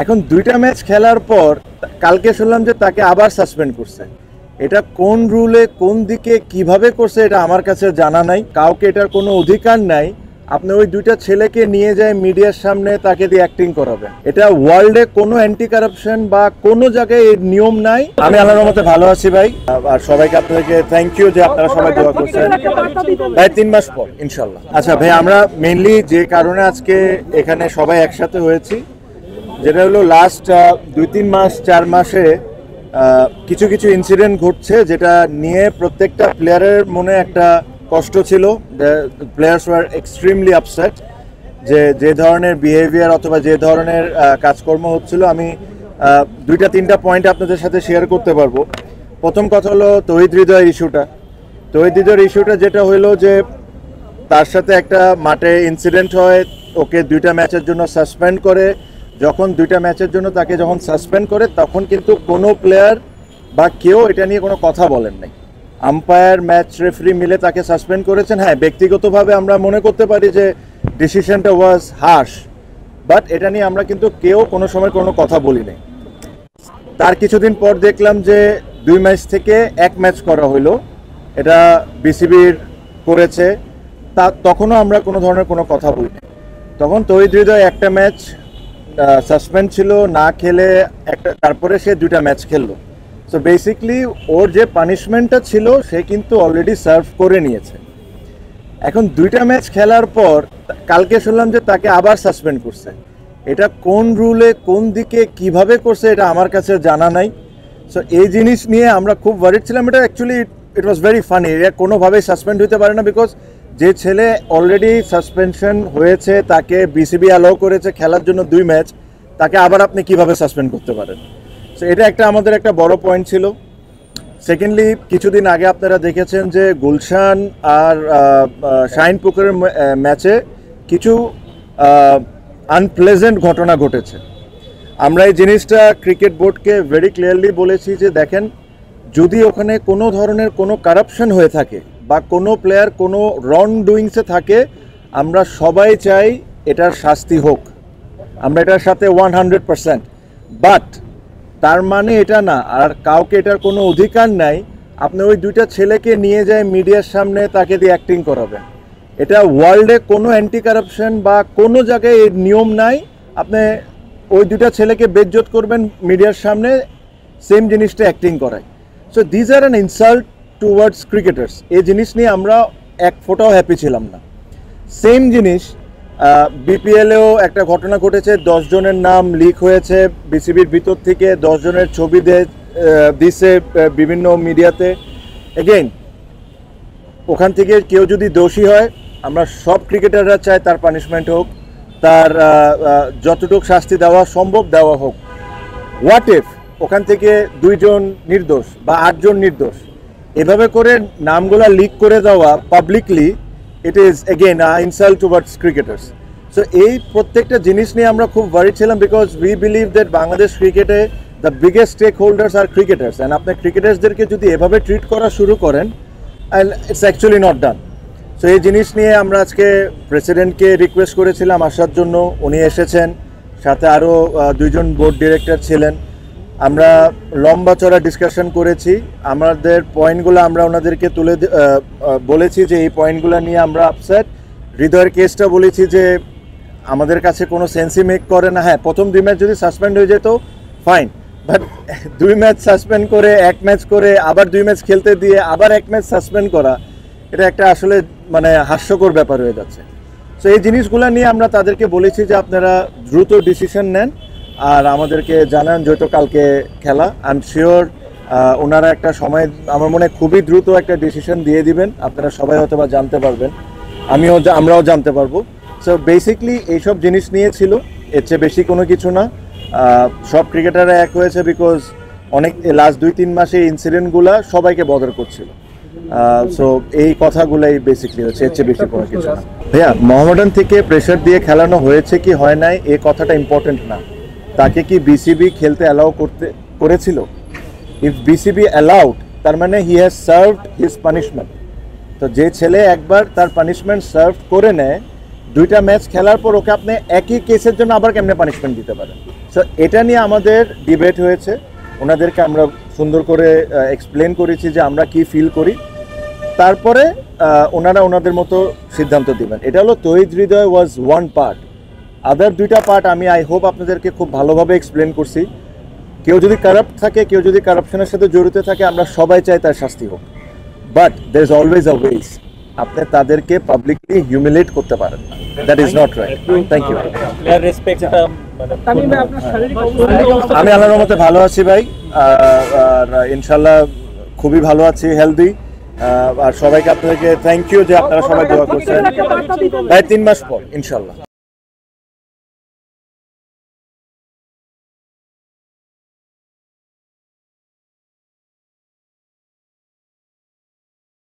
এখন দুইটা ম্যাচ খেলার পর কালকে শুনলাম যে তাকে আবার সাসপেন্ড করছে। এটা কোন রুলে কোন দিকে কিভাবে করছে এটা আমার কাছে জানা নাই। কাউকে এটার কোনো অধিকার নাই আপনি ওই দুইটা ছেলেকে নিয়ে যায় মিডিয়ার সামনে তাকে দিয়ে অ্যাক্টিং করাবেন। এটা ওয়ার্ল্ডে কোনো অ্যান্টি কারাপশন বা কোনো জায়গায় এর নিয়ম নাই। আমি আল্লাহর রহমতে ভালো আছি ভাই, আর সবাইকে আপনাদেরকে থ্যাংক ইউ যে আপনারা সবাই দোয়া করছেন। ভাই 3 মাস পর ইনশাল্লাহ। আচ্ছা ভাই, আমরা মেইনলি যে কারণে আজকে এখানে সবাই একসাথে হয়েছি, যেটা হলো লাস্ট 2-3 মাস 4 মাসে কিছু কিছু ইনসিডেন্ট ঘটছে যেটা নিয়ে প্রত্যেকটা প্লেয়ারের মনে একটা কষ্ট ছিল। প্লেয়ার্স ওয়ার এক্সট্রিমলি আপসেট যে ধরনের বিহেভিয়ার অথবা যে ধরনের কাজকর্ম হচ্ছিল। আমি 2-3টা পয়েন্ট আপনাদের সাথে শেয়ার করতে পারবো। প্রথম কথা হলো তৌহিদ হৃদয়ের ইস্যুটা যেটা হইলো যে তার সাথে একটা মাঠে ইনসিডেন্ট হয়, ওকে 2টা ম্যাচের জন্য সাসপেন্ড করে। যখন 2টা ম্যাচের জন্য তাকে যখন সাসপেন্ড করে তখন কিন্তু কোনো প্লেয়ার বা কেউ এটা নিয়ে কোনো কথা বলেন নাই। আম্পায়ার, ম্যাচ রেফারি মিলে তাকে সাসপেন্ড করেছেন। হ্যাঁ, ব্যক্তিগতভাবে আমরা মনে করতে পারি যে ডিসিশনটা ওয়াজ হার্শ, বাট এটা নিয়ে আমরা কিন্তু কেউ কোনো সময় কোনো কথা বলি নাই। তার কিছুদিন পর দেখলাম যে 2 ম্যাচ থেকে 1 ম্যাচ করা হলো, এটা বিসিবির করেছে। তখনও আমরা কোনো ধরনের কোনো কথা বলি নাই। তখন তৌহিদ হৃদয় একটা ম্যাচ সাসপেন্ড ছিল, না খেলে তারপরে সে 2টা ম্যাচ খেললো। সো বেসিকলি ওর যে পানিশমেন্টটা ছিল সে কিন্তু অলরেডি সার্ভ করে নিয়েছে। এখন 2টা ম্যাচ খেলার পর কালকে শুনলাম যে তাকে আবার সাসপেন্ড করছে। এটা কোন রুলে কোন দিকে কিভাবে করছে এটা আমার কাছে জানা নাই। সো এই জিনিস নিয়ে আমরা খুব ওয়ারিড ছিলাম। এটা actually it was very funny. এটা কোনোভাবেই সাসপেন্ড হতে পারে না, বিকজ যে ছেলে অলরেডি সাসপেনশন হয়েছে তাকে বিসিবি অ্যালাউ করেছে খেলার জন্য 2 ম্যাচ, তাকে আবার আপনি কিভাবে সাসপেন্ড করতে পারেন? সো এটা আমাদের একটা বড় পয়েন্ট ছিল। সেকেন্ডলি, কিছুদিন আগে আপনারা দেখেছেন যে গুলশান আর শাহিনপুকুরের ম্যাচে কিছু আনপ্লেজেন্ট ঘটনা ঘটেছে। আমরা এই জিনিসটা ক্রিকেট বোর্ডকে ভেরি ক্লিয়ারলি বলেছি যে দেখেন, যদি ওখানে কোনো ধরনের কোনো কারাপশন হয়ে থাকে বা কোনো প্লেয়ার কোনো রং ডুইংসে থাকে, আমরা সবাই চাই এটার শাস্তি হোক, আমরা এটার সাথে 100%। বাট তার মানে এটা না আর কাউকে এটার কোনো অধিকার নাই আপনি ওই 2টা ছেলেকে নিয়ে যায় মিডিয়ার সামনে তাকে দিয়ে অ্যাক্টিং করাবেন। এটা ওয়ার্ল্ডে কোনো অ্যান্টি কারাপশন বা কোনো জায়গায় এর নিয়ম নাই। আপনি ওই 2টা ছেলেকে বেজ্জত করবেন মিডিয়ার সামনে, সেম জিনিসটা অ্যাক্টিং করায়। So these are an insult towards cricketers. এই জিনিস নিয়ে আমরা এক ফোঁটাও হ্যাপি ছিলাম না। সেম জিনিস বিপিএলেও একটা ঘটনা ঘটেছে, 10 জনের নাম লিক হয়েছে বিসিবির ভিতর থেকে, 10 জনের ছবি দিছে বিভিন্ন মিডিয়াতে। এগেইন, ওখান থেকে কেউ যদি দোষী হয়, আমরা সব ক্রিকেটাররা চাই তার পানিশমেন্ট হোক, তার যতটুকু শাস্তি দেওয়া সম্ভব দেওয়া হোক। হোয়াট ইফ ওখান থেকে 2 জন নির্দোষ বা 8 জন নির্দোষ, এভাবে করে নামগুলা লিক করে দেওয়া publicly, it is again insult towards cricketers. So এই প্রত্যেকটা জিনিস নিয়ে আমরা খুব ওয়ারিড ছিলাম, because we believe that Bangladesh ক্রিকেটে দ্য বিগেস্ট স্টেক হোল্ডার্স আর ক্রিকেটার্স। অ্যান্ড আপনার ক্রিকেটার্সদেরকে যদি এভাবে ট্রিট করা শুরু করেন, it's actually not done. So এই জিনিস নিয়ে আমরা আজকে প্রেসিডেন্টকে রিকোয়েস্ট করেছিলাম আসার জন্য, উনি এসেছেন, সাথে আরও 2 জন বোর্ড ডিরেক্টর ছিলেন। আমরা লম্বা চড়া ডিসকাশন করেছি, আমাদের পয়েন্টগুলো আমরা ওনাদেরকে বলেছি যে এই পয়েন্টগুলো নিয়ে আমরা আপসেট। হৃদয়ের কেসটা বলেছি যে আমাদের কাছে কোনো সেন্সই মেক করে না। হ্যাঁ, প্রথম 2 ম্যাচ যদি সাসপেন্ড হয়ে যেত ফাইন, বাট 2 ম্যাচ সাসপেন্ড করে 1 ম্যাচ করে আবার 2 ম্যাচ খেলতে দিয়ে আবার 1 ম্যাচ সাসপেন্ড করা, এটা একটা আসলে মানে হাস্যকর ব্যাপার হয়ে যাচ্ছে। সো এই জিনিসগুলো নিয়ে আমরা তাদেরকে বলেছি যে আপনারা দ্রুত ডিসিশন নেন আর আমাদেরকে জানান, যেহেতু কালকে খেলা। আই এম শিওর ওনারা একটা সময়, আমার মনে হয় খুবই দ্রুত একটা ডিসিশন দিয়ে দিবেন, আপনারা সবাই হয়তো বা জানতে পারবেন, আমরাও জানতে পারবো। সো বেসিকলি এইসব জিনিস নিয়ে ছিল, এর চেয়ে বেশি কোনো কিছু না। সব ক্রিকেটাররা এক হয়েছে বিকজ অনেক লাস্ট 2-3 মাসে ইনসিডেন্টগুলো সবাইকে বদর করছিল। সো এই কথাগুলাই বেসিকলি হচ্ছে, এর চেয়ে বেশি কোনো কিছু না। ভাইয়া, মোহামেডান থেকে প্রেশার দিয়ে খেলানো হয়েছে কি হয় নাই এই কথাটা ইম্পর্টেন্ট না, তাকে কি বিসিবি খেলতে অ্যালাউ করেছিল? ইফ বিসিবি অ্যালাউড, তার মানে he has served his punishment. তো যে ছেলে একবার তার পানিশমেন্ট সার্ভ করে নেয়, 2টা ম্যাচ খেলার পর ওকে আপনি একই কেসের জন্য আবার কেমনে পানিশমেন্ট দিতে পারেন? সো এটা নিয়ে আমাদের ডিবেট হয়েছে, ওনাদেরকে আমরা সুন্দর করে এক্সপ্লেন করেছি যে আমরা কি ফিল করি, তারপরে ওনারা ওনাদের মতো সিদ্ধান্ত দিবেন। এটা হলো তৌহিদ হৃদয় ওয়াজ ওয়ান পার্ট, আদার দুইটা পার্ট আমি আই হোপ আপনাদেরকে খুব ভালোভাবে এক্সপ্লেন করছি। কেউ যদি কারাপ্ট থাকে, কেউ যদি কারাপশনের সাথে জড়িত থাকে, আমরা সবাই চাই তার শাস্তি হোক, but there is always a way. আপনি তাদেরকে পাবলিকলি হিউমিলেট করতে পারেন না, that is not right. Thank you. আমি আল্লাহর রহমতে ভালো আছি ভাই, আর ইনশাল্লাহ খুবই ভালো আছি, হেলদি। আর সবাইকে আপনাদেরকে থ্যাংক ইউ যে আপনারা সবাই দোয়া করছেন। 3 মাস পর ইনশাল্লাহ।